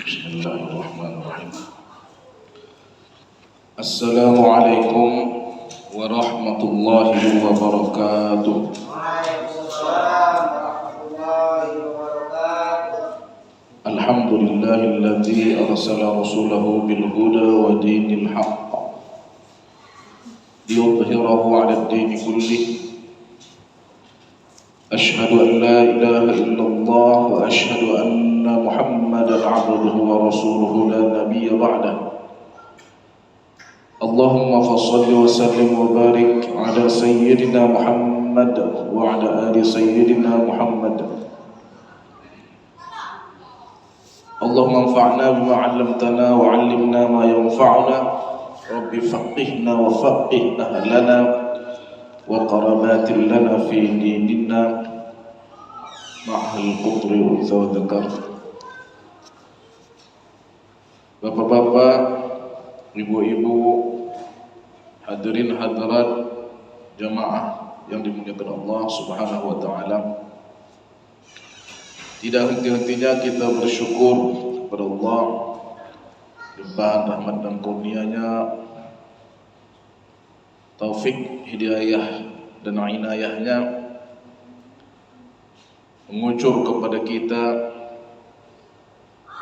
Bismillahirrahmanirrahim. Assalamualaikum warahmatullahi wabarakatuh. Waalaikumsalam warahmatullahi wabarakatuh. Alhamdulillahilladzi arsala rasulahu bil huda wa dinil haqq liyudhhirahu 'ala ad-din kullih. Ashhadu an la ilaha illallah wa ashhadu anna Muhammadan 'abduhu wa rasuluhu la nabiyya ba'dahu. Allahumma fassalli wa sallim wa barik 'ala sayyidina Muhammad wa 'ala ali sayyidina Muhammad. Allahumma anfa'na bima 'allamtana wa 'allimna ma yanfa'una. Rabbi faqihna wa faqih ahlana wa qarabatin lana fi dinina ma'al qutri wa dzakar. Bapak-bapak, ibu-ibu, hadirin hadirat jamaah yang dimuliakan Allah Subhanahu wa taala. Tidak henti-hentinya kita bersyukur kepada Allah, limpahan rahmat dan kurnia-Nya, taufik, hidayah dan inayahnya mengucur kepada kita.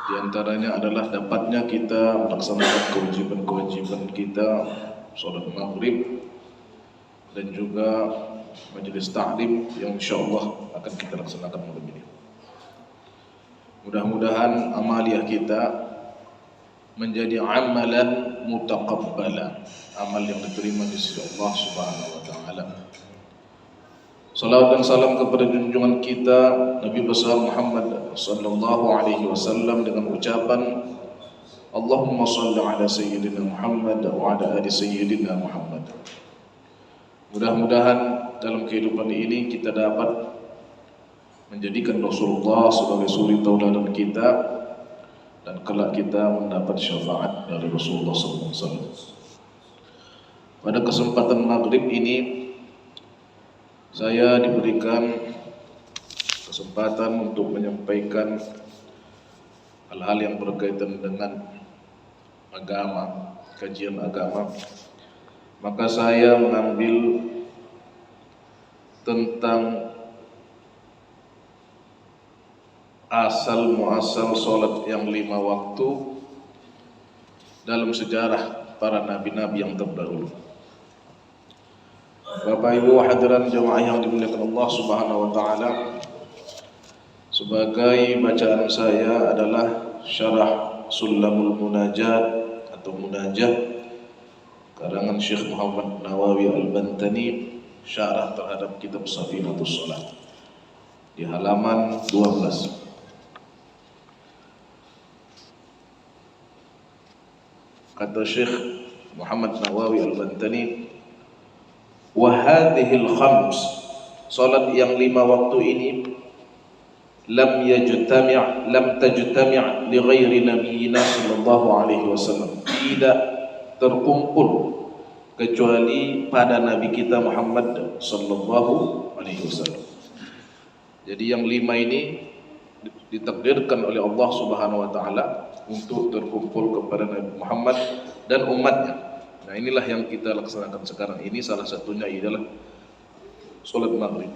Di antaranya adalah dapatnya kita melaksanakan kewajiban-kewajiban kita, salat maghrib dan juga majelis ta'lim yang insyaallah akan kita laksanakan malam ini. Mudah-mudahan amaliyah kita menjadi amalan mutaqabbala, amal yang diterima di sisi Allah Subhanahu wa taala. Salawat dan salam kepada junjungan kita Nabi besar Muhammad sallallahu alaihi wasallam dengan ucapan Allahumma shalli ala sayyidina Muhammad wa ala ali sayyidina Muhammad. Mudah-mudahan dalam kehidupan ini kita dapat menjadikan Rasulullah sebagai suri tauladan kita dan kelak kita mendapat syafaat dari Rasulullah sallallahu alaihi wasallam. Pada kesempatan maghrib ini saya diberikan kesempatan untuk menyampaikan hal-hal yang berkaitan dengan agama, kajian agama. Maka saya mengambil tentang asal muasal solat yang 5 waktu dalam sejarah para nabi-nabi yang terdahulu. Bapak Ibu hadirin jemaah yang dimuliakan Allah Subhanahu wa taala, sebagai bacaan saya adalah syarah Sulamul Munajat atau Munajat karangan Syekh Muhammad Nawawi Al-Bantani, syarah terhadap kitab Safinatus Shalah di halaman 12. Kata Syekh Muhammad Nawawi Al-Bantani, wa hadhil khams, salat yang 5 waktu ini lam tajtami' li ghairi nabiyyina sallallahu alaihi wasallam, tidak terkumpul kecuali pada nabi kita Muhammad sallallahu alaihi wasallam. Jadi yang 5 ini ditakdirkan oleh Allah Subhanahu wa taala untuk terkumpul kepada Nabi Muhammad dan umatnya. Nah, inilah yang kita laksanakan sekarang ini, salah satunya adalah salat maghrib.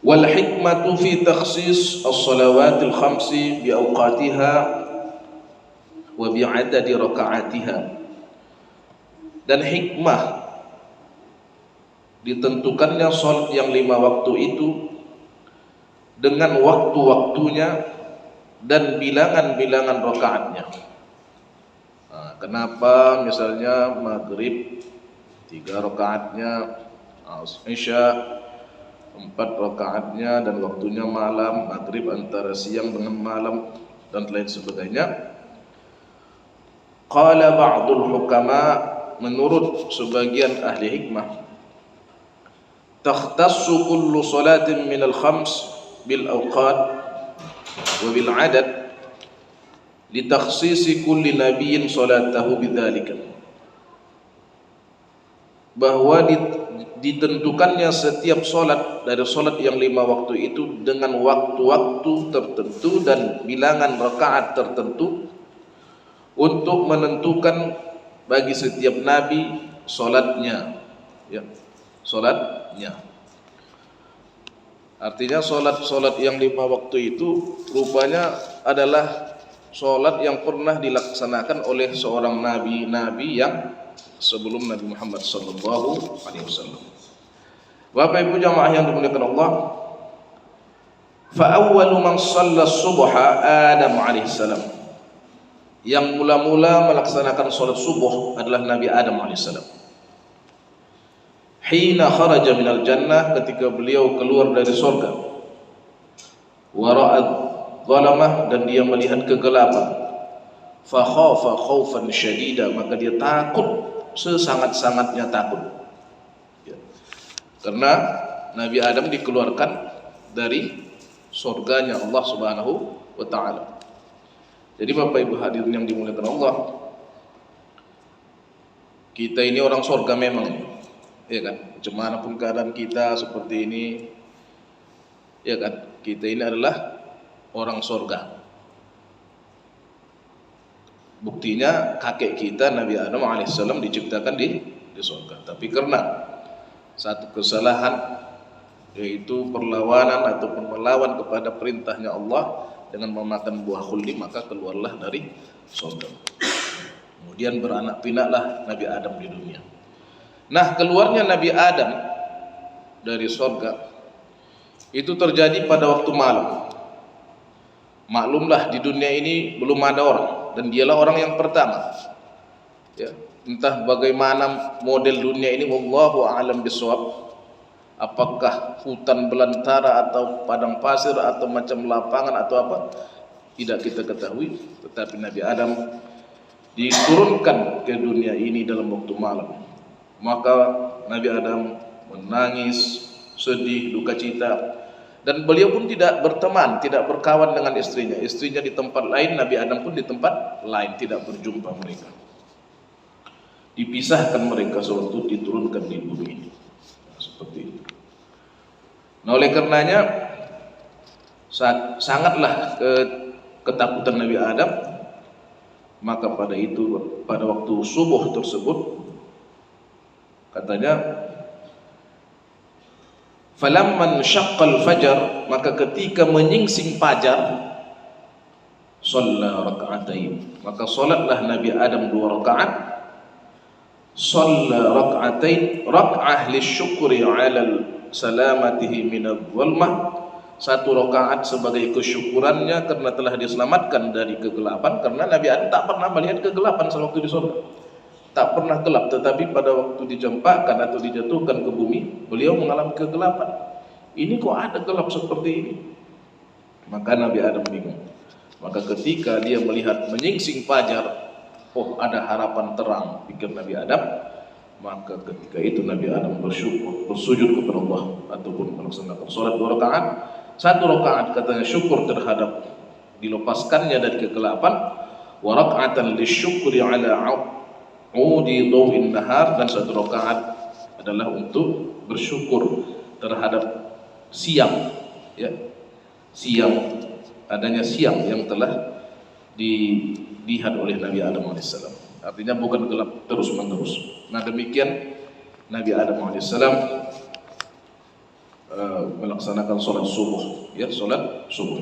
Wal hikmatu fi takhsis as-salawatil khamsi bi awqatiha wa bi adadi raka'atiha. Dan hikmah ditentukannya salat yang 5 waktu itu dengan waktu-waktunya dan bilangan-bilangan rakaatnya. Kenapa misalnya maghrib 3 rakaatnya, isya 4 rakaatnya, dan waktunya malam, maghrib antara siang dengan malam dan lain sebagainya. Qala ba'dul hukama, menurut sebagian ahli hikmah, takhtassu kullu salatin minal khams bil awqat wa bil adad li takhsisi kulli nabiyyin salatahu bidzalika. bahwa ditentukannya setiap solat dari solat yang 5 waktu itu dengan waktu-waktu tertentu dan bilangan rakaat tertentu untuk menentukan bagi setiap nabi solatnya, ya, solatnya. Artinya solat yang 5 waktu itu rupanya adalah solat yang pernah dilaksanakan oleh seorang nabi yang sebelum Nabi Muhammad sallallahu alaihi wasallam. Bapak Ibu jamaah yang dimuliakan Allah, fa awwalu man shalla subha Adam alaihi salam. Yang mula-mula melaksanakan salat subuh adalah Nabi Adam alaihi salam. Hina kharaja minal jannah, ketika beliau keluar dari surga. Wa ra'ad zalamah, dan dia melihat kegelapan. Fa khafa khaufan syadida, maka dia takut, sesangat-sangatnya takut, ya. Karena Nabi Adam dikeluarkan dari surganya Allah Subhanahu wa ta'ala. Jadi Bapak Ibu hadirin yang dimuliakan Allah, kita ini orang surga memang, ya kan? Gimana pun keadaan kita seperti ini, ya kan? Kita ini adalah orang surga. Buktinya kakek kita Nabi Adam alaihissalam diciptakan di surga. Tapi karena satu kesalahan, yaitu perlawanan ataupun melawan kepada perintahnya Allah dengan memakan buah khuldi, maka keluarlah dari surga. Kemudian beranak pinaklah Nabi Adam di dunia. Nah, keluarnya Nabi Adam dari surga itu terjadi pada waktu malam. Maklumlah di dunia ini belum ada orang, dan dialah orang yang pertama, ya. Entah bagaimana model dunia ini, wallahu a'lam bishawab, apakah hutan belantara atau padang pasir atau macam lapangan atau apa, tidak kita ketahui. Tetapi Nabi Adam diturunkan ke dunia ini dalam waktu malam. Maka Nabi Adam menangis, sedih, duka cita. Dan beliau pun tidak berteman, tidak berkawan dengan istrinya. Istrinya di tempat lain, Nabi Adam pun di tempat lain, tidak berjumpa mereka. Dipisahkan mereka sewaktu diturunkan di bumi ini. Nah, seperti itu. Nah, oleh karenanya sangatlah ketakutan Nabi Adam. Maka pada waktu subuh tersebut, katanya, falamman syaqqal fajar, maka ketika menyingsing fajar, shalla rak'atain, maka salatlah Nabi Adam 2 rakaat. Shalla rak'atain, rak'ah lisyukri 'ala salamatihi minadh dhulmah, 1 rakaat sebagai kesyukurannya karena telah diselamatkan dari kegelapan. Karena Nabi Adam tak pernah melihat kegelapan sewaktu di surga, tak pernah gelap, tetapi pada waktu dicampakkan atau dijatuhkan ke bumi, beliau mengalami kegelapan. Ini kok ada gelap seperti ini? Maka Nabi Adam bingung. Maka ketika dia melihat menyingsing fajar, oh ada harapan terang, pikir Nabi Adam. Maka ketika itu Nabi Adam bersujud kepada Allah ataupun melaksanakan salat 2 rakaat. 1 rakaat katanya syukur terhadap dilepaskannya dari kegelapan, wa rak'atan lisyukri 'ala udi dhawin nahar, dan 1 rakaat adalah untuk bersyukur terhadap siang, ya, siang, adanya siang yang telah dilihat oleh Nabi Adam alaihissalam. Artinya bukan gelap terus menerus. Nah, demikian Nabi Adam alaihissalam melaksanakan salat subuh, ya, salat subuh.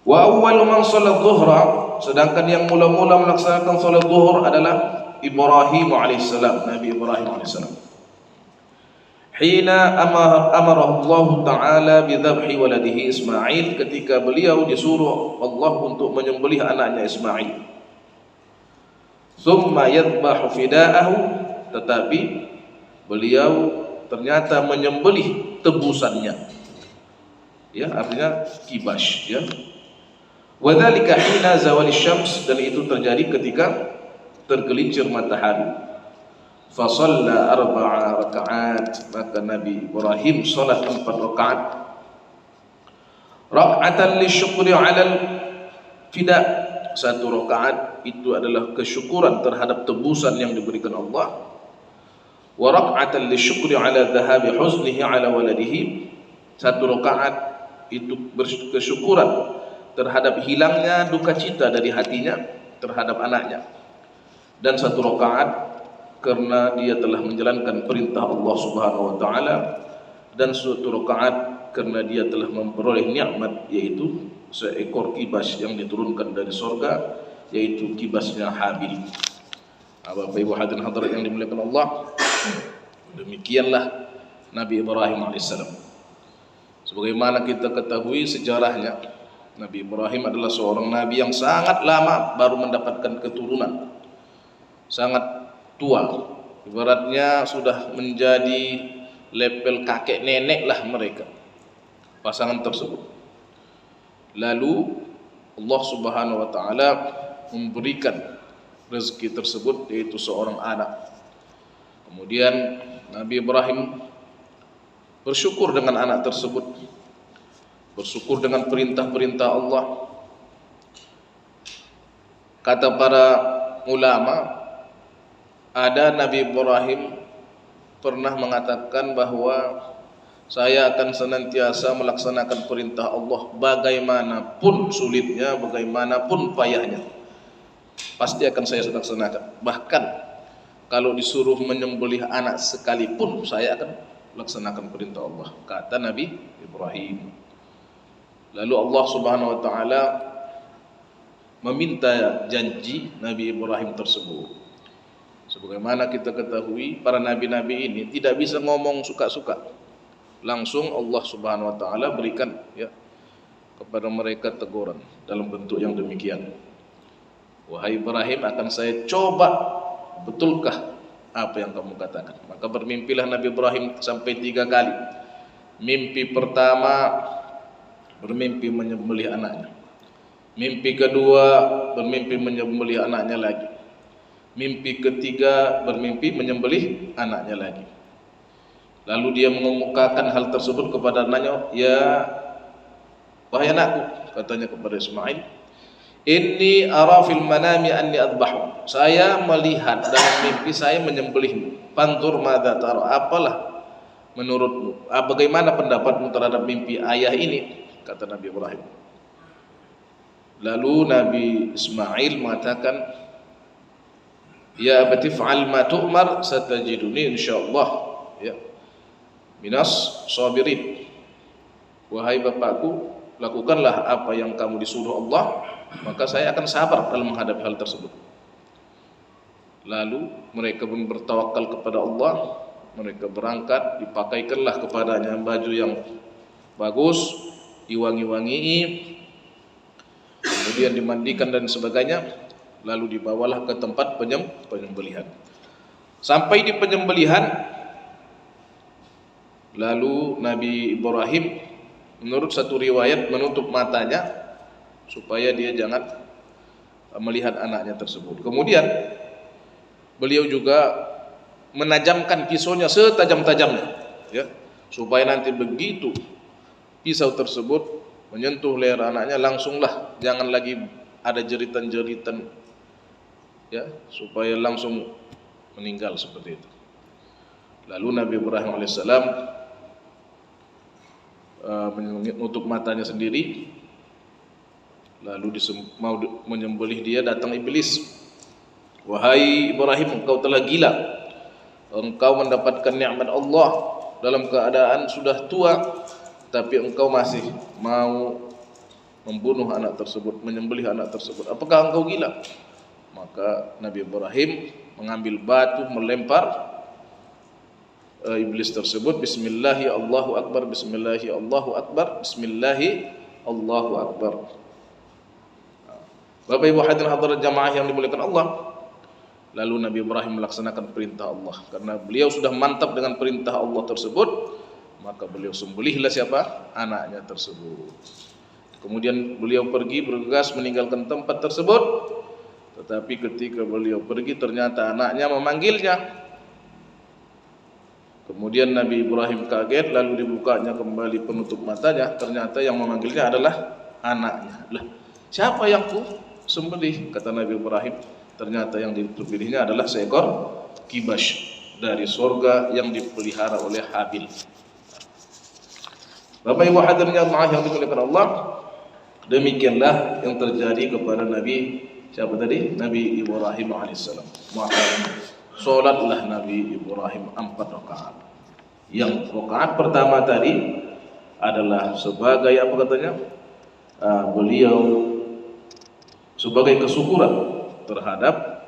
Wa awwalu man shalla dhuhra, sedangkan yang mula-mula melaksanakan salat zuhur adalah Ibrahim alaihissalam, Nabi Ibrahim alaihissalam. Hina amarahu Allah Ta'ala bidhabhi waladihi Ismail, ketika beliau disuruh Allah untuk menyembelih anaknya Ismail. Thumma yadhbahu fida'ahu, tetapi beliau ternyata menyembelih tebusannya, ya, artinya kibash, ya. Wadzalika hina zawali syams, dan itu terjadi ketika tergelincir matahari. Fa shalla 4 rakaat, maka Nabi Ibrahim salat 4 rakaat. Rak'atan lisyukri 'alal fida, 1 rakaat itu adalah kesyukuran terhadap tebusan yang diberikan Allah. wa rak'atan lisyukri ala dhahabi huznihi ala waladihi, satu rakaat itu berkesyukuran terhadap hilangnya duka cita dari hatinya terhadap anaknya, dan satu rakaat karena dia telah menjalankan perintah Allah Subhanahu wa taala, dan satu rakaat karena dia telah memperoleh nikmat yaitu seekor kibas yang diturunkan dari surga, yaitu kibasnya Habil. Bapak Ibu hadirin hadirat yang dimuliakan Allah, demikianlah Nabi Ibrahim alaihissalam. Sebagaimana kita ketahui sejarahnya, Nabi Ibrahim adalah seorang nabi yang sangat lama baru mendapatkan keturunan, sangat tua, ibaratnya sudah menjadi level kakek nenek lah mereka, pasangan tersebut. Lalu Allah Subhanahu wa taala memberikan rezeki tersebut, yaitu seorang anak. Kemudian Nabi Ibrahim bersyukur dengan anak tersebut, bersyukur dengan perintah-perintah Allah. Kata para ulama, ada Nabi Ibrahim pernah mengatakan bahwa saya akan senantiasa melaksanakan perintah Allah bagaimanapun sulitnya, bagaimanapun payahnya, pasti akan saya laksanakan. Bahkan kalau disuruh menyembelih anak sekalipun, saya akan laksanakan perintah Allah, kata Nabi Ibrahim. Lalu Allah Subhanahu wa taala meminta janji Nabi Ibrahim tersebut. Sebagaimana kita ketahui, para nabi-nabi ini tidak bisa ngomong suka-suka. Langsung Allah Subhanahu wa taala berikan kepada mereka teguran dalam bentuk yang demikian. Wahai Ibrahim, akan saya coba, betulkah apa yang kamu katakan? Maka bermimpilah Nabi Ibrahim sampai 3 kali. Mimpi pertama bermimpi menyembelih anaknya. Mimpi kedua bermimpi menyembelih anaknya lagi. Mimpi ketiga bermimpi menyembelih anaknya lagi. Lalu dia mengemukakan hal tersebut kepada anaknya, wahai anakku, katanya kepada Ismail, inni ara fil manami anni adbahu. Saya melihat dalam mimpi saya menyembelihmu. Fanzur madza tara, apalah menurutmu? Bagaimana pendapatmu terhadap mimpi ayah ini? Kata Nabi Ibrahim. Lalu Nabi Ismail mengatakan, ya abati fa'al ma tu'mar satajiduni insyaallah minas sabirin. Wahai bapakku, lakukanlah apa yang kamu disuruh Allah, maka saya akan sabar dalam menghadapi hal tersebut. Lalu mereka pun bertawakal kepada Allah. Mereka berangkat, dipakaikanlah kepadanya baju yang bagus, diwangi-wangi, kemudian dimandikan dan sebagainya. Lalu dibawalah ke tempat penyembelihan. Sampai di penyembelihan, lalu Nabi Ibrahim menurut satu riwayat menutup matanya supaya dia jangan melihat anaknya tersebut. Kemudian beliau juga menajamkan pisaunya setajam-tajamnya, supaya nanti begitu pisau tersebut menyentuh leher anaknya, langsunglah jangan lagi ada jeritan-jeritan, supaya langsung meninggal seperti itu. Lalu Nabi Ibrahim alaihissalam menutup matanya sendiri. Lalu mau menyembelih dia, datang iblis. Wahai Ibrahim, engkau telah gila. Engkau mendapatkan nikmat Allah dalam keadaan sudah tua, tapi engkau masih mau membunuh anak tersebut, menyembelih anak tersebut. Apakah engkau gila? Maka Nabi Ibrahim mengambil batu, melempar iblis tersebut. Bismillahi Allahu Akbar, Bismillahi Allahu Akbar, Bismillahi Allahu Akbar. Bapak Ibu hadirin hadirat jamaah yang dimuliakan Allah, lalu Nabi Ibrahim melaksanakan perintah Allah. Karena beliau sudah mantap dengan perintah Allah tersebut, maka beliau sembelihlah siapa? Anaknya tersebut. Kemudian beliau pergi bergegas meninggalkan tempat tersebut. Tetapi ketika beliau pergi, ternyata anaknya memanggilnya. Kemudian Nabi Ibrahim kaget, lalu dibukanya kembali penutup matanya. Ternyata yang memanggilnya adalah anaknya. Lah, siapa yang ku sembelih? Kata Nabi Ibrahim. Ternyata yang dipilihnya adalah seekor kibas. dari surga yang dipelihara oleh Habil. Bapak Ibu hadirin yang dimuliakan Allah, demikianlah yang terjadi kepada Nabi siapa tadi? Nabi Ibrahim alaihissalam. Maka sholatlah Nabi Ibrahim 4 rakaat. Yang rakaat pertama tadi adalah sebagai apa katanya? Beliau sebagai kesyukuran terhadap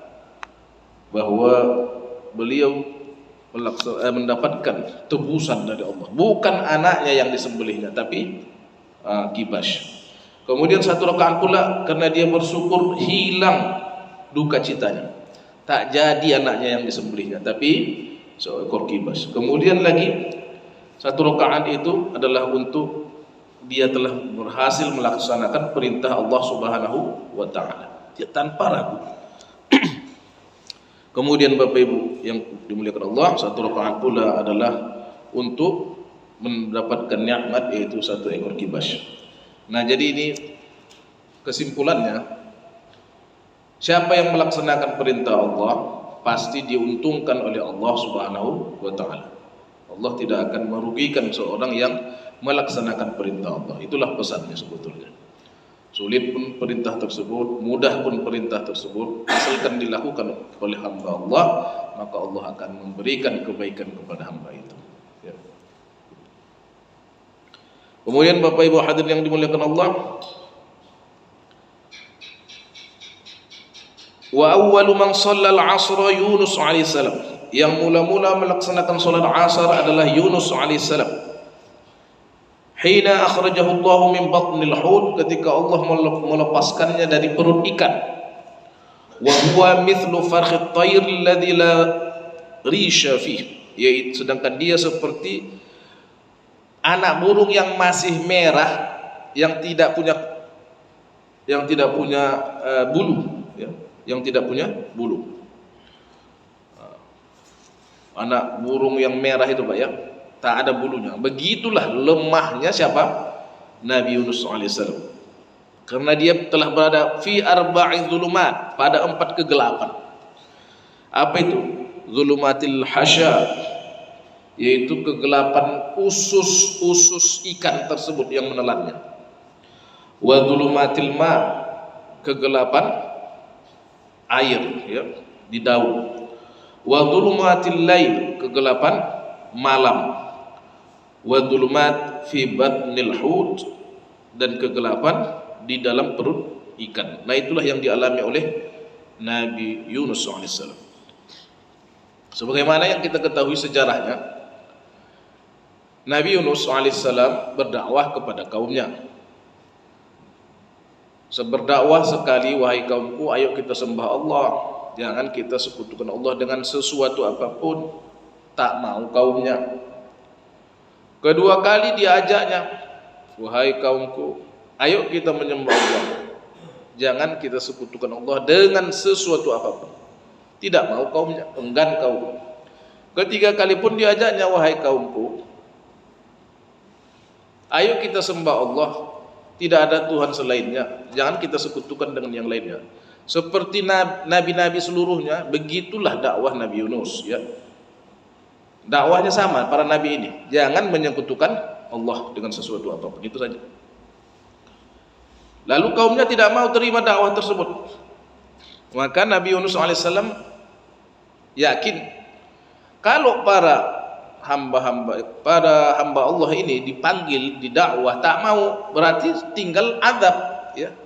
bahwa beliau mendapatkan tebusan dari Allah, bukan anaknya yang disembelihnya, tapi kibas. Kemudian 1 rakaat pula karena dia bersyukur hilang duka citanya, tak jadi anaknya yang disembelihnya, tapi seekor kibas. Kemudian lagi 1 rakaat itu adalah untuk dia telah berhasil melaksanakan perintah Allah Subhanahu wa taala tanpa ragu. Kemudian Bapak Ibu yang dimuliakan Allah, 1 rakaat pula adalah untuk mendapatkan nikmat, yaitu 1 ekor kibas. Nah, jadi ini kesimpulannya, siapa yang melaksanakan perintah Allah pasti diuntungkan oleh Allah Subhanahu wa taala. Allah tidak akan merugikan seorang yang melaksanakan perintah Allah. Itulah pesannya sebetulnya. Sulit pun perintah tersebut, mudah pun perintah tersebut, asalkan dilakukan oleh hamba Allah, maka Allah akan memberikan kebaikan kepada hamba itu. Ya. Kemudian Bapak Ibu hadirin yang dimuliakan Allah, wa awwalu man shalla al-'asra Yunus alaihissalam. Yang mula-mula melaksanakan salat asar adalah Yunus alaihissalam. Hina akhrajahu Allah min batnil hut, ketika Allah melepaskannya dari perut ikan. Wa huwa mithlu farkhit tayr alladhi la risha fihi, yaitu sedangkan dia seperti anak burung yang masih merah, yang tidak punya bulu, ya, yang tidak punya bulu. Anak burung yang merah itu Pak ya, tak ada bulunya. Begitulah lemahnya siapa? Nabi Yunus alaihissalam. Karena dia telah berada fi arba'i zulumat, pada 4 kegelapan. Apa itu? Zulumatil hasya, yaitu kegelapan usus ikan tersebut yang menelannya. Wa zulumatil ma, kegelapan air ya, di daun. Wa zulumatil lail, kegelapan malam. Wa dhulumat fi batnil hut, dan kegelapan di dalam perut ikan. Nah, itulah yang dialami oleh Nabi Yunus alaihissalam. Sebagaimana yang kita ketahui sejarahnya, Nabi Yunus alaihissalam berdakwah kepada kaumnya. Berdakwah sekali, wahai kaumku, ayo kita sembah Allah, jangan kita sekutukan Allah dengan sesuatu apapun. Tak mau kaumnya. Kedua kali diajaknya, wahai kaumku, ayo kita menyembah Allah, jangan kita sekutukan Allah dengan sesuatu apapun. Tidak mau kaumnya, enggan kaum. Ketiga kali pun diajaknya, wahai kaumku, ayo kita sembah Allah, tidak ada Tuhan selainnya, jangan kita sekutukan dengan yang lainnya. Seperti nabi-nabi seluruhnya, begitulah dakwah Nabi Yunus ya. Dakwahnya sama para nabi ini, jangan menyekutukan Allah dengan sesuatu apapun, itu saja. Lalu kaumnya tidak mau terima dakwah tersebut. Maka Nabi Yunus alaihissalam yakin kalau para hamba Allah ini dipanggil, didakwah, tak mau, berarti tinggal azab ya.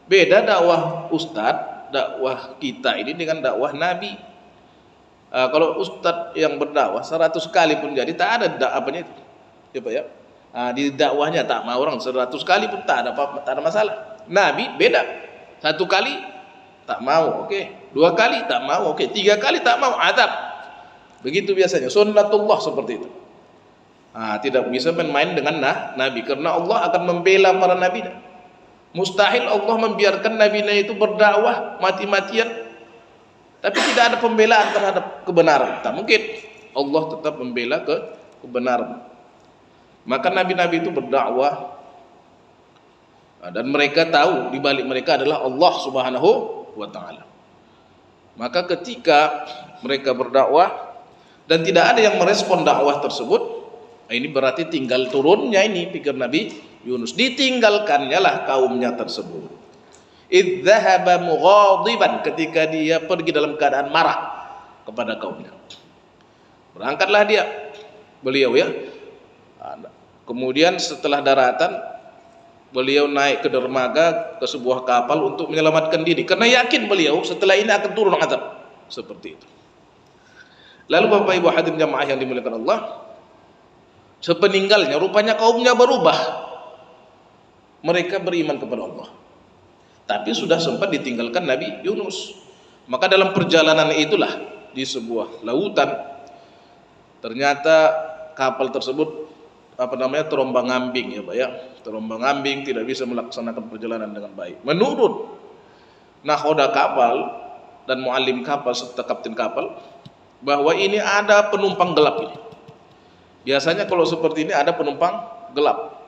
Beda dakwah ustadz, dakwah kita ini dengan dakwah nabi. Kalau ustadz yang berdakwah 100 kali pun jadi, tak ada apanya itu ya Pak ya. Di dakwahnya tak mau orang 100 kali pun tak ada masalah. Nabi beda, 1 kali tak mau, oke. 2 kali tak mau, oke. 3 kali tak mau, azab. Begitu biasanya, sunnatullah seperti itu. Tidak bisa main-main dengan nabi, karena Allah akan membela para nabi. Mustahil Allah membiarkan nabinya itu berdakwah mati-matian tapi tidak ada pembelaan terhadap kebenaran. Tak mungkin. Allah tetap membela kebenaran. Maka nabi-nabi itu berdakwah, dan mereka tahu di balik mereka adalah Allah Subhanahu wa taala. Maka ketika mereka berdakwah, dan tidak ada yang merespon dakwah tersebut, ini berarti tinggal turunnya ini pikir Nabi Yunus, ditinggalkannya lah kaumnya tersebut. Idz dzahaba mughadiban, ketika dia pergi dalam keadaan marah kepada kaumnya. Berangkatlah beliau ya. Kemudian setelah daratan, beliau naik ke dermaga ke sebuah kapal untuk menyelamatkan diri, karena yakin beliau setelah ini akan turun azab. Seperti itu. Lalu Bapak Ibu hadirin jamaah yang dimuliakan Allah, sepeninggalnya rupanya kaumnya berubah. Mereka beriman kepada Allah, tapi sudah sempat ditinggalkan Nabi Yunus. Maka dalam perjalanan itulah di sebuah lautan, ternyata kapal tersebut terombang-ambing ya Pak ya. Terombang-ambing, tidak bisa melaksanakan perjalanan dengan baik. Menurut nakhoda kapal dan muallim kapal serta kapten kapal, bahwa ini ada penumpang gelap ini. Biasanya kalau seperti ini ada penumpang gelap.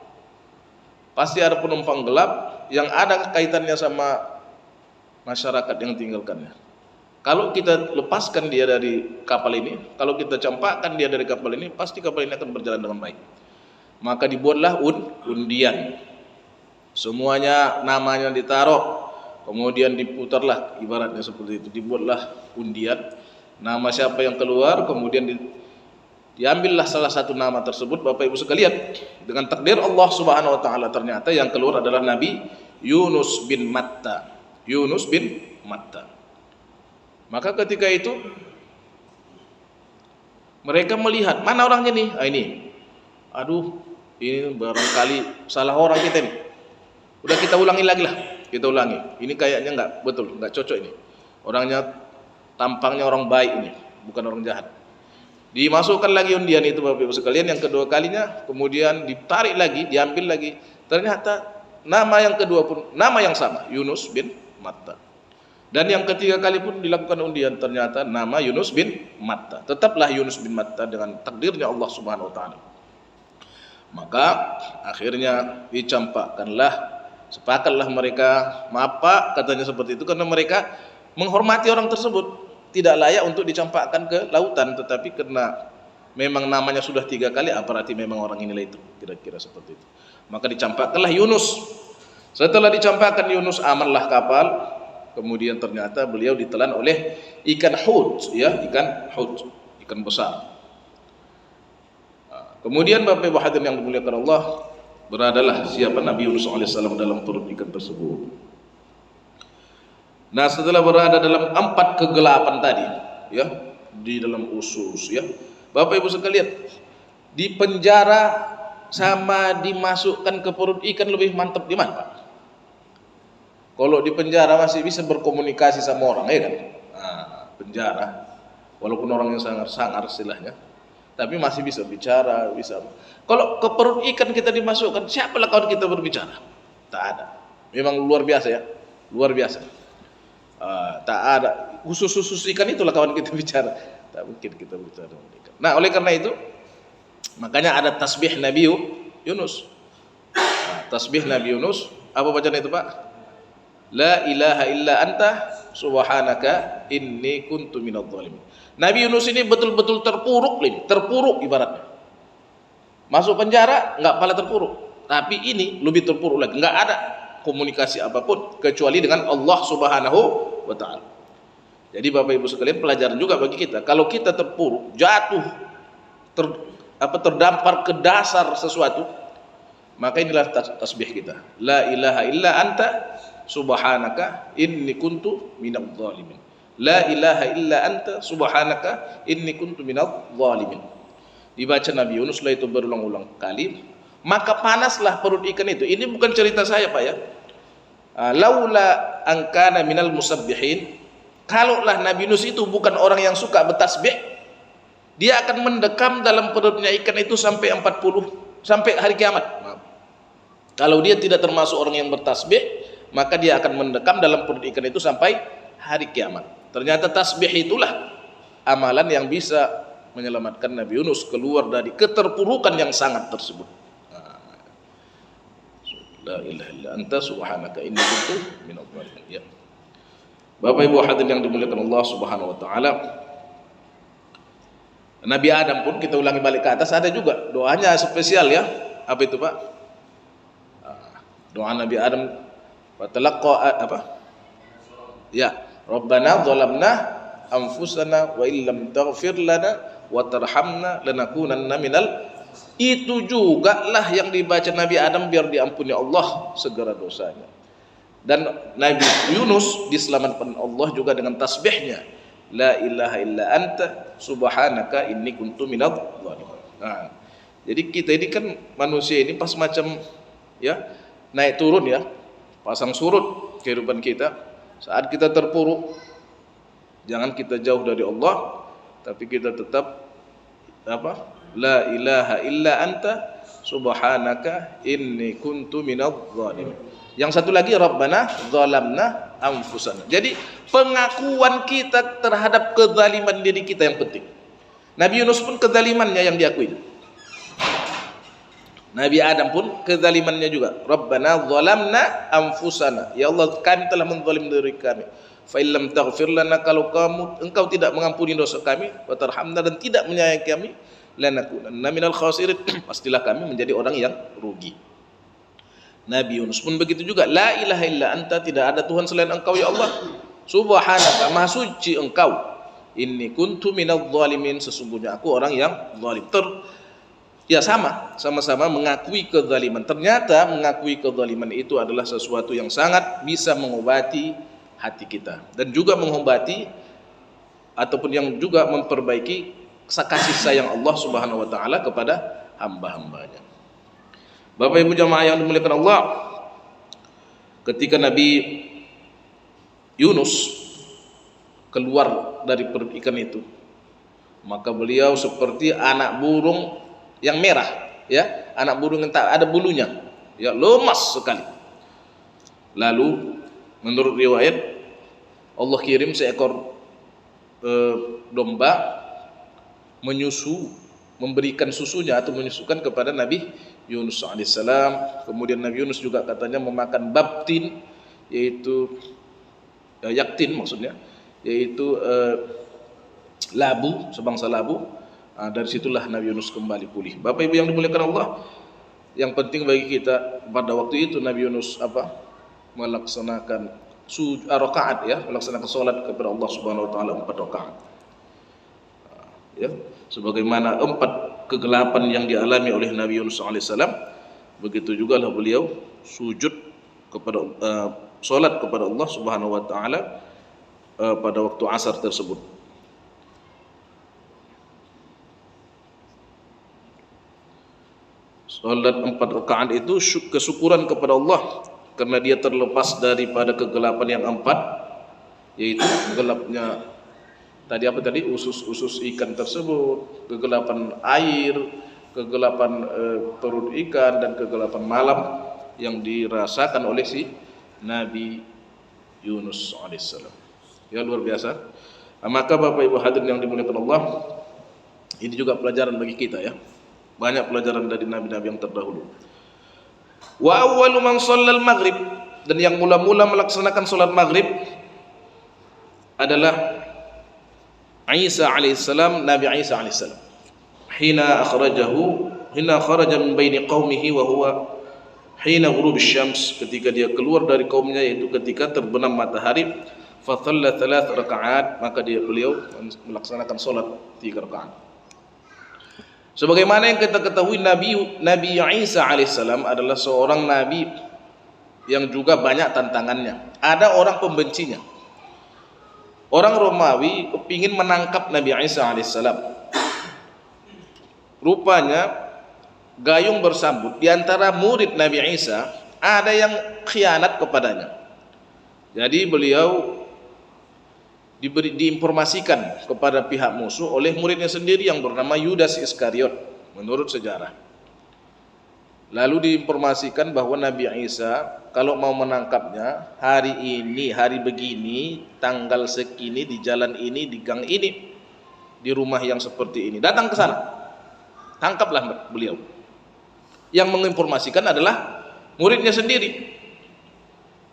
Pasti ada penumpang gelap yang ada kaitannya sama masyarakat yang tinggalkannya. Kalau kita lepaskan dia dari kapal ini, kalau kita campakkan dia dari kapal ini, pasti kapal ini akan berjalan dengan baik. Maka dibuatlah undian. Semuanya namanya ditaruh, kemudian diputarlah, ibaratnya seperti itu. Dibuatlah undian, nama siapa yang keluar, kemudian diambillah salah satu nama tersebut. Bapak Ibu sekalian, dengan takdir Allah Subhanahu wa taala, ternyata yang keluar adalah Nabi Yunus bin Matta. Yunus bin Matta. Maka ketika itu mereka melihat, mana orangnya nih? Ini. Aduh, ini barangkali salah orang kita nih. Udah kita ulangi lagi lah. Kita ulangi. Ini kayaknya enggak betul, enggak cocok ini. Orangnya tampangnya orang baik ini, bukan orang jahat. Dimasukkan lagi undian itu Bapak Ibu sekalian, yang kedua kalinya, kemudian ditarik lagi, diambil lagi. Ternyata nama yang kedua pun nama yang sama, Yunus bin Matta. Dan yang ketiga kali pun dilakukan undian, ternyata nama Yunus bin Matta. Tetaplah Yunus bin Matta dengan takdirnya Allah Subhanahu wa taala. Maka akhirnya dicampakkanlah, sepakatlah mereka, maaf Pak, katanya seperti itu, karena mereka menghormati orang tersebut. Tidak layak untuk dicampakkan ke lautan, tetapi karena memang namanya sudah 3 kali, berarti memang orang inilah itu, kira-kira seperti itu. Maka dicampakkanlah Yunus. Setelah dicampakkan Yunus, amanlah kapal. Kemudian ternyata beliau ditelan oleh ikan hut, ya, ikan hut, ikan besar. Kemudian Bapak Ibu hadirin yang dimuliakan Allah, beradalah siapa Nabi Yunus alaihissalam dalam perut ikan tersebut. Nah, setelah berada dalam 4 kegelapan tadi, ya, di dalam usus, ya, Bapak Ibu sekalian, di penjara sama dimasukkan ke perut ikan lebih mantap di mana, Pak? Kalau di penjara masih bisa berkomunikasi sama orang, ya kan? Nah, penjara, walaupun orangnya sangar-sangar istilahnya, tapi masih bisa bicara, bisa. Kalau ke perut ikan kita dimasukkan, siapalah kawan kita berbicara? Tak ada. Memang luar biasa ya, luar biasa. Tak ada khusus ikan itulah kawan kita bicara. Tak mungkin kita bicara dengan ikan. Nah, oleh karena itu makanya ada tasbih Nabi Yunus. Tasbih Nabi Yunus, apa bacaan itu Pak? La ilaha illa anta subhanaka inni kuntu minadh dhalimin. Nabi Yunus ini betul-betul terpuruk ibaratnya. Masuk penjara enggak pala terpuruk, tapi ini lebih terpuruk lagi. Enggak ada komunikasi apapun kecuali dengan Allah Subhanahu wa taala. Jadi Bapak Ibu sekalian, pelajaran juga bagi kita. Kalau kita terpuruk, jatuh, terdampar ke dasar sesuatu, maka inilah tasbih kita. La ilaha illa anta subhanaka inni kuntu minadh dhalimin. La ilaha illa anta subhanaka inni kuntu minadh dhalimin. Dibaca Nabi Yunus, setelah itu berulang-ulang kali, maka panaslah perut ikan itu. Ini bukan cerita saya Pak ya. Laula angkana minal musabbihin, kalaulah Nabi Yunus itu bukan orang yang suka bertasbih, dia akan mendekam dalam perutnya ikan itu sampai 40, sampai hari kiamat. Kalau dia tidak termasuk orang yang bertasbih, maka dia akan mendekam dalam perut ikan itu sampai hari kiamat. Ternyata tasbih itulah amalan yang bisa menyelamatkan Nabi Yunus keluar dari keterpurukan yang sangat tersebut. La ilaha illa anta subhanaka inni kuntu minadh dhalimin. Ya. Bapak Ibu hadirin yang dimuliakan Allah Subhanahu wa taala, Nabi Adam pun kita ulangi balik ke atas ada juga doanya spesial ya. Apa itu Pak? Doa Nabi Adam fatalaqqa apa? Ya, Rabbana zalamna anfusana wa illam taghfir lana wa tarhamna lanakunanna minal. Itu juga lah yang dibaca Nabi Adam biar diampuni Allah segala dosanya. Dan Nabi Yunus diselamatkan Allah juga dengan tasbihnya, la ilaha illa anta subhanaka inni kuntu minadh dhalimin. Nah, jadi kita ini kan manusia ini pas macam ya naik turun ya, pasang surut kehidupan kita. Saat kita terpuruk, jangan kita jauh dari Allah, tapi kita tetap apa? La ilaha illa anta subhanaka inni kuntu minadh dhalimin. Yang satu lagi Rabbana zalamna anfusana. Jadi pengakuan kita terhadap kezaliman diri kita yang penting. Nabi Yunus pun kezalimannya yang diakui. Nabi Adam pun kezalimannya juga. Rabbana zalamna anfusana. Ya Allah, kami telah menzalim diri kami. Fa illam taghfir lana, kalau engkau tidak mengampuni dosa kami, wa tarhamna, dan tidak menyayangi kami, lanakunanna minal khasirin, pastilah kami menjadi orang yang rugi. Nabi Yunus pun begitu juga, la ilaha illa anta, tidak ada Tuhan selain engkau ya Allah, subhanaka, maha suci engkau, inni kuntu minadh dhalimin, sesungguhnya aku orang yang zalim. Ya sama-sama mengakui kezaliman. Ternyata mengakui kezaliman itu adalah sesuatu yang sangat bisa mengobati hati kita, dan juga mengobati ataupun yang juga memperbaiki kasih sayang Allah Subhanahu wa taala kepada hamba-hambanya. Bapak Ibu jamaah yang dimuliakan Allah, ketika Nabi Yunus keluar dari perut ikan itu, maka beliau seperti anak burung yang merah, ya, anak burung yang tak ada bulunya, ya, lemas sekali. Lalu menurut riwayat Allah kirim seekor domba memberikan susunya atau menyusukan kepada Nabi Yunus alaihissalam. Kemudian Nabi Yunus juga katanya memakan babtin, yaitu yaktin maksudnya, yaitu labu, sebangsa labu. Dari situlah Nabi Yunus kembali pulih. Bapak Ibu yang dimuliakan Allah, yang penting bagi kita pada waktu itu Nabi Yunus melaksanakan rakaat, ya, melaksanakan salat kepada Allah Subhanahu wa taala 4 rakaat. Ya, sebagaimana 4 kegelapan yang dialami oleh Nabi Yunus alaihissalam, begitu juga lah beliau sujud kepada salat kepada Allah Subhanahu wa taala pada waktu asar tersebut. Salat 4 rakaat itu kesyukuran kepada Allah karena dia terlepas daripada kegelapan yang 4, yaitu gelapnya usus ikan tersebut, kegelapan air, kegelapan perut ikan, dan kegelapan malam yang dirasakan oleh si Nabi Yunus alaihissalam. Ya, luar biasa. Maka Bapak Ibu hadirin yang dimuliakan Allah, ini juga pelajaran bagi kita ya. Banyak pelajaran dari nabi-nabi yang terdahulu. Wa awwalu man shallal maghrib, dan yang mula-mula melaksanakan salat maghrib adalah Isa alaihissalam, Nabi Isa alaihissalam. Hina kharaja min baini qaumihi wa huwa hina ghurub asy-syams, ketika dia keluar dari kaumnya, yaitu ketika terbenam matahari. Fa shalla 3 rakaat, maka beliau melaksanakan salat 3 rakaat. Sebagaimana yang kita ketahui, Nabi Isa alaihissalam adalah seorang nabi yang juga banyak tantangannya. Ada orang pembencinya. Orang Romawi kepingin menangkap Nabi Isa alaihissalam. Rupanya gayung bersambut di antara murid Nabi Isa, ada yang khianat kepadanya. Jadi beliau diinformasikan kepada pihak musuh oleh muridnya sendiri yang bernama Yudas Iskariot menurut sejarah. Lalu diinformasikan bahwa Nabi Isa kalau mau menangkapnya hari ini, hari begini, tanggal segini, di jalan ini, di gang ini, di rumah yang seperti ini, datang ke sana, tangkaplah beliau. Yang menginformasikan adalah muridnya sendiri.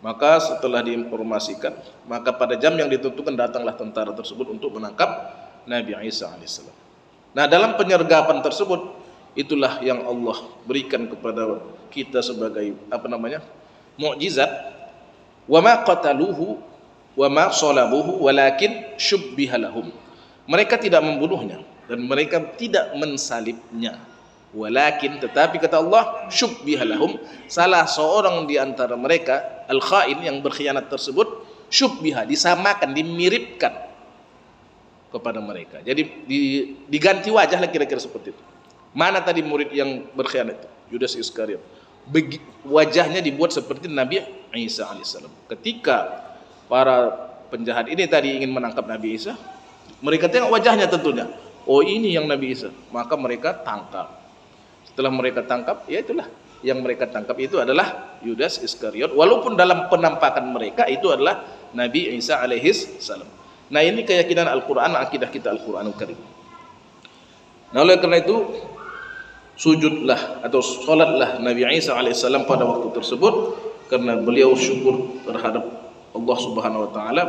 Maka setelah diinformasikan, maka pada jam yang ditentukan datanglah tentara tersebut untuk menangkap Nabi Isa alaihissalam. Nah, dalam penyergapan tersebut itulah yang Allah berikan kepada kita sebagai mukjizat. Wa ma qataluhu wa ma salabuhu walakin syubbiha lahum. Mereka tidak membunuhnya dan mereka tidak mensalibnya. Walakin, tetapi kata Allah, syubbiha lahum, salah seorang di antara mereka, al-khain yang berkhianat tersebut, syubbiha, disamakan, dimiripkan kepada mereka. Jadi diganti wajah lah kira-kira seperti itu. Mana tadi murid yang berkhianat itu? Yudas Iskariot. Wajahnya dibuat seperti Nabi Isa alaihissalam. Ketika para penjahat ini tadi ingin menangkap Nabi Isa, mereka tengok wajahnya tentunya. Oh, ini yang Nabi Isa. Maka mereka tangkap. Setelah mereka tangkap, ya itulah yang mereka tangkap itu adalah Yudas Iskariot. Walaupun dalam penampakan mereka itu adalah Nabi Isa alaihissalam. Nah, ini keyakinan Al-Quran, akidah kita Al-Quranul Karim. Nah, oleh karena itu sujudlah atau sholatlah Nabi Isa alaihissalam pada waktu tersebut karena beliau syukur terhadap Allah Subhanahu wa taala.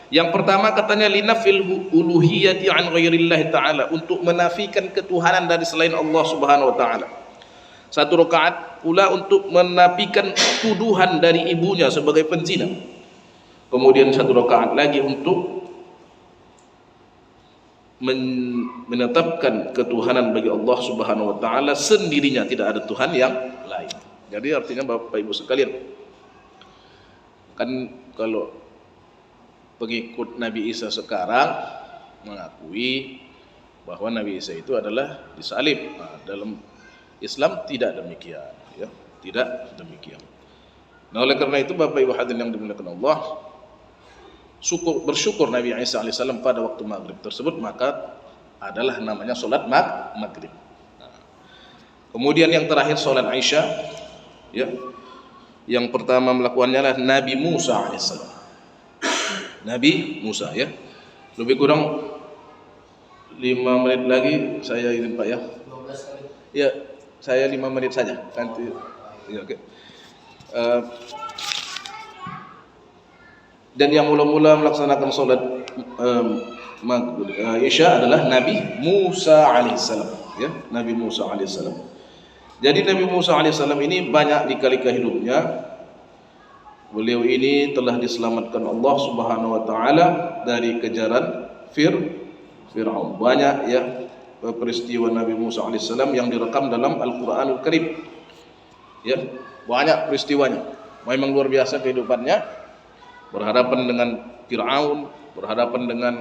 Yang pertama katanya linafil uluhiyati an ghairillah taala, untuk menafikan ketuhanan dari selain Allah Subhanahu wa taala. Satu rakaat pula untuk menafikan tuduhan dari ibunya sebagai penzina. Kemudian satu rakaat lagi untuk menetapkan ketuhanan bagi Allah Subhanahu wa taala sendirinya, tidak ada Tuhan yang lain. Jadi artinya Bapak Ibu sekalian, kan kalau pengikut Nabi Isa sekarang mengakui bahwa Nabi Isa itu adalah disalib. Nah, dalam Islam tidak demikian, ya, tidak demikian. Nah, oleh karena itu Bapak Ibu hadirin yang dimuliakan Allah, bersyukur Nabi Isa alaihissalam pada waktu maghrib tersebut, maka adalah namanya solat maghrib. Nah, kemudian yang terakhir solat Aisyah, ya, yang pertama melakukannya adalah Nabi Musa alaihissalam. Nabi Musa, ya, lebih kurang 5 menit lagi saya izin Pak, ya. 12 kali. Ya, saya 5 menit saja. Nanti, ya, oke. Dan yang mula-mula melaksanakan sholat Isya adalah Nabi Musa alaihissalam, ya, Nabi Musa alaihissalam. Jadi Nabi Musa alaihissalam ini banyak dikali hidupnya. Beliau ini telah diselamatkan Allah Subhanahu wa taala dari kejaran Fir'aun. Banyak, ya, peristiwa Nabi Musa alaihissalam yang direkam dalam Al-Qur'anul Karim. Ya, banyak peristiwanya. Memang luar biasa kehidupannya. Berhadapan dengan Fir'aun, berhadapan dengan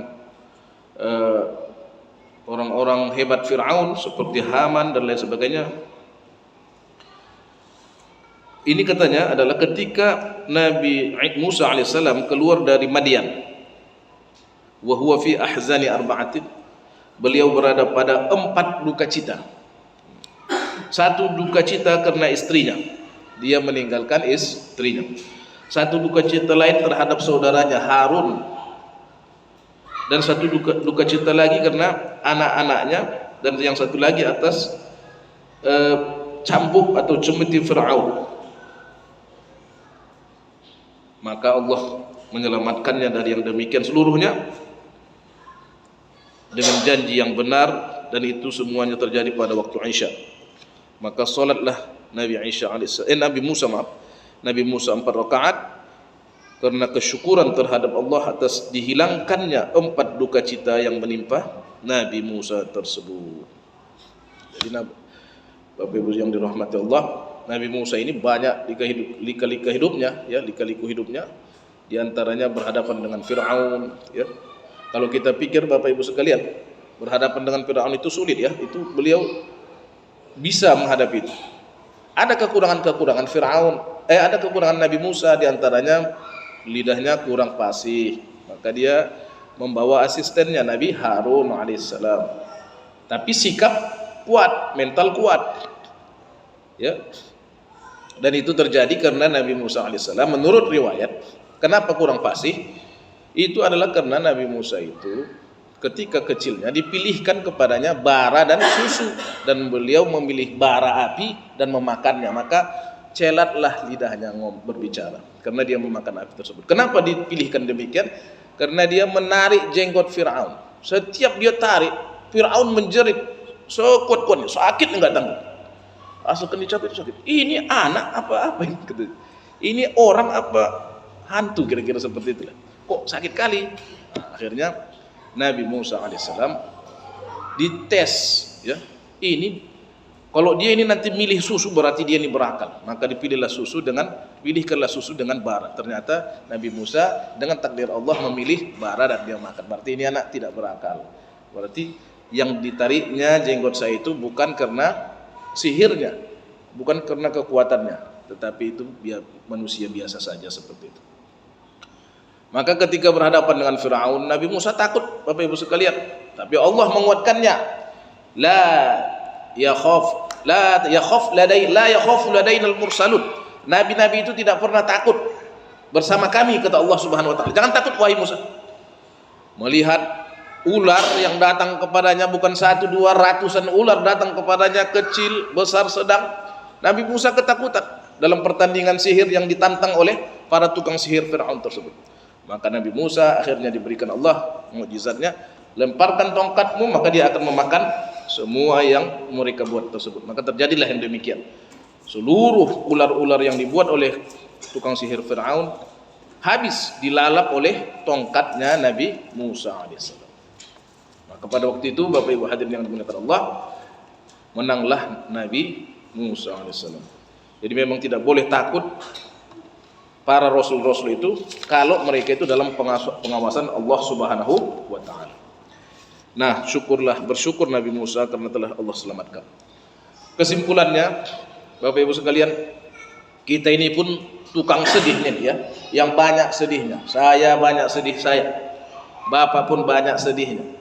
orang-orang hebat Fir'aun seperti Haman dan lain sebagainya. Ini katanya adalah ketika Nabi Musa alaihissalam keluar dari Madian, wa huwa fi ahzani arba'atin, beliau berada pada 4 duka cita. 1 duka cita karena istrinya, dia meninggalkan istrinya. 1 duka cita lain terhadap saudaranya Harun, dan 1 duka cita lagi karena anak-anaknya, dan yang 1 lagi atas cambuk atau cemeti Fir'aun. Maka Allah menyelamatkannya dari yang demikian seluruhnya dengan janji yang benar, dan itu semuanya terjadi pada waktu Isya. Maka salatlah Nabi Musa 4 rakaat karena kesyukuran terhadap Allah atas dihilangkannya 4 duka cita yang menimpa Nabi Musa tersebut. Jadi Bapak Ibu yang dirahmati Allah, Nabi Musa ini banyak lika-liku hidupnya, ya, lika-liku hidupnya. Di antaranya berhadapan dengan Fir'aun, ya. Kalau kita pikir Bapak Ibu sekalian, berhadapan dengan Fir'aun itu sulit, ya. Itu beliau bisa menghadapi itu. Ada kekurangan-kekurangan Fir'aun, ada kekurangan Nabi Musa, di antaranya lidahnya kurang fasih. Maka dia membawa asistennya Nabi Harun alaihissalam. Tapi sikap kuat, mental kuat, ya. Dan itu terjadi karena Nabi Musa alaihissalam, menurut riwayat, kenapa kurang fasih? Itu adalah karena Nabi Musa itu ketika kecilnya dipilihkan kepadanya bara dan susu, dan beliau memilih bara api dan memakannya. Maka celatlah lidahnya berbicara karena dia memakan api tersebut. Kenapa dipilihkan demikian? Karena dia menarik jenggot Fir'aun. Setiap dia tarik, Fir'aun menjerit, sekuat-kuatnya, sakit enggak tanggung. Asalkan dicapit sakit. Ini anak apa ini? Ini orang apa hantu, kira-kira seperti itulah. Kok sakit kali? Nah, akhirnya Nabi Musa alaihissalam dites, ya. Ini kalau dia ini nanti milih susu berarti dia ini berakal. Maka pilihkanlah susu dengan bara. Ternyata Nabi Musa dengan takdir Allah memilih bara dan dia makan. Berarti ini anak tidak berakal. Berarti yang ditariknya jenggot saya itu bukan karena sihirnya, bukan karena kekuatannya, tetapi itu manusia biasa saja seperti itu. Maka ketika berhadapan dengan Firaun, Nabi Musa takut, Bapak Ibu sekalian. Tapi Allah menguatkannya. La yakhaf ladainal mursalun. Nabi-nabi itu tidak pernah takut bersama kami, kata Allah Subhanahu wa taala. Jangan takut wahai Musa. Melihat ular yang datang kepadanya, bukan 1, 2, ratusan ular datang kepadanya, kecil, besar, sedang. Nabi Musa ketakutan dalam pertandingan sihir yang ditantang oleh para tukang sihir Fir'aun tersebut. Maka Nabi Musa akhirnya diberikan Allah mukjizatnya, lemparkan tongkatmu maka dia akan memakan semua yang mereka buat tersebut. Maka terjadilah yang demikian. Seluruh ular-ular yang dibuat oleh tukang sihir Fir'aun habis dilalap oleh tongkatnya Nabi Musa alaihissalam. Maka pada waktu itu Bapak Ibu hadirin yang dimuliakan Allah, menanglah Nabi Musa alaihissalam. Jadi memang tidak boleh takut para rasul-rasul itu kalau mereka itu dalam pengawasan Allah Subhanahu wa taala. Nah, bersyukur Nabi Musa karena telah Allah selamatkan. Kesimpulannya, Bapak Ibu sekalian, kita ini pun tukang sedihnya ya, yang banyak sedihnya. Saya banyak sedih saya. Bapak pun banyak sedihnya.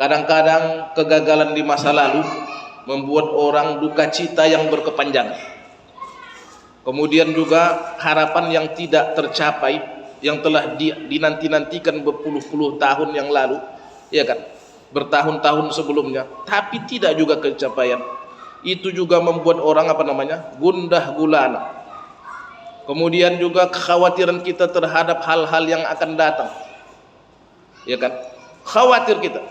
Kadang-kadang kegagalan di masa lalu membuat orang duka cita yang berkepanjangan. Kemudian juga harapan yang tidak tercapai, yang telah dinanti-nantikan berpuluh-puluh tahun yang lalu, ya kan, bertahun-tahun sebelumnya, tapi tidak juga kecapaian. Itu juga membuat orang gundah gulana. Kemudian juga kekhawatiran kita terhadap hal-hal yang akan datang, ya kan, khawatir kita.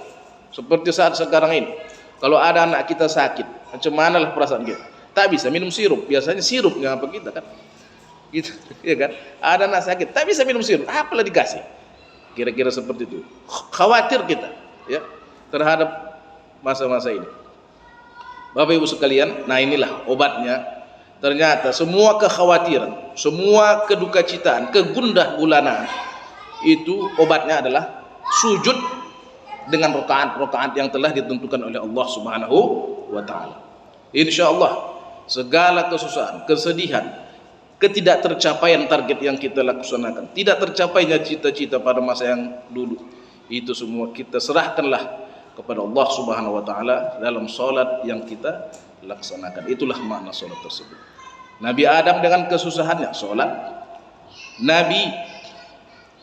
Seperti saat sekarang ini, kalau ada anak kita sakit, macam mana lah perasaan kita? Tak bisa minum sirup, biasanya sirupnya apa kita kan, gitu, ya kan? Ada anak sakit, tak bisa minum sirup, apalah dikasih? Kira-kira seperti itu. Khawatir kita, ya, terhadap masa-masa ini. Bapak Ibu sekalian, nah inilah obatnya. Ternyata semua kekhawatiran, semua kedukacitaan, kegundah gulanaan itu obatnya adalah sujud dengan rakaat-rakaat yang telah ditentukan oleh Allah Subhanahu wa taala. Insyaallah segala kesusahan, kesedihan, ketidaktercapaian target yang kita laksanakan, tidak tercapainya cita-cita pada masa yang dulu, itu semua kita serahkanlah kepada Allah Subhanahu wa taala dalam salat yang kita laksanakan. Itulah makna salat tersebut. Nabi Adam dengan kesusahannya salat. Nabi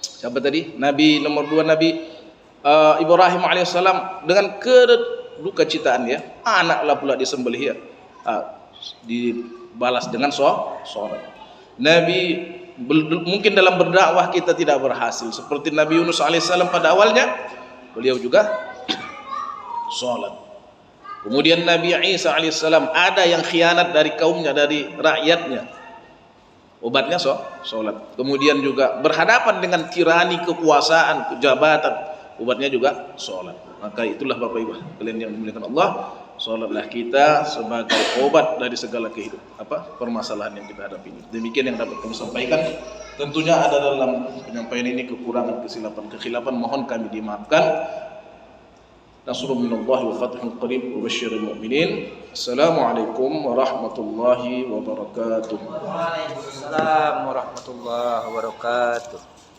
siapa tadi? Nabi nomor 2 Nabi Ibrahim alaihissalam dengan kedukacitaannya, anaklah pula disembelih ya. Dibalas dengan sholat. Nabi mungkin dalam berdakwah kita tidak berhasil, seperti Nabi Yunus alaihissalam pada awalnya beliau juga sholat. Kemudian Nabi Isa alaihissalam ada yang khianat dari kaumnya, dari rakyatnya, obatnya sholat. Kemudian juga berhadapan dengan tirani kekuasaan, jabatan, obatnya juga sholat. Maka itulah Bapak Ibu kalian yang dimuliakan Allah, sholatlah kita sebagai obat dari segala permasalahan yang kita hadapi ini. Demikian yang dapat kami sampaikan. Tentunya ada dalam penyampaian ini kekurangan, kesilapan, mohon kami dimaafkan. Nasrun minallahi wa fathun qarib wa basyiril mu'minin. Assalamualaikum warahmatullahi wabarakatuh. Waalaikumsalam warahmatullahi wabarakatuh.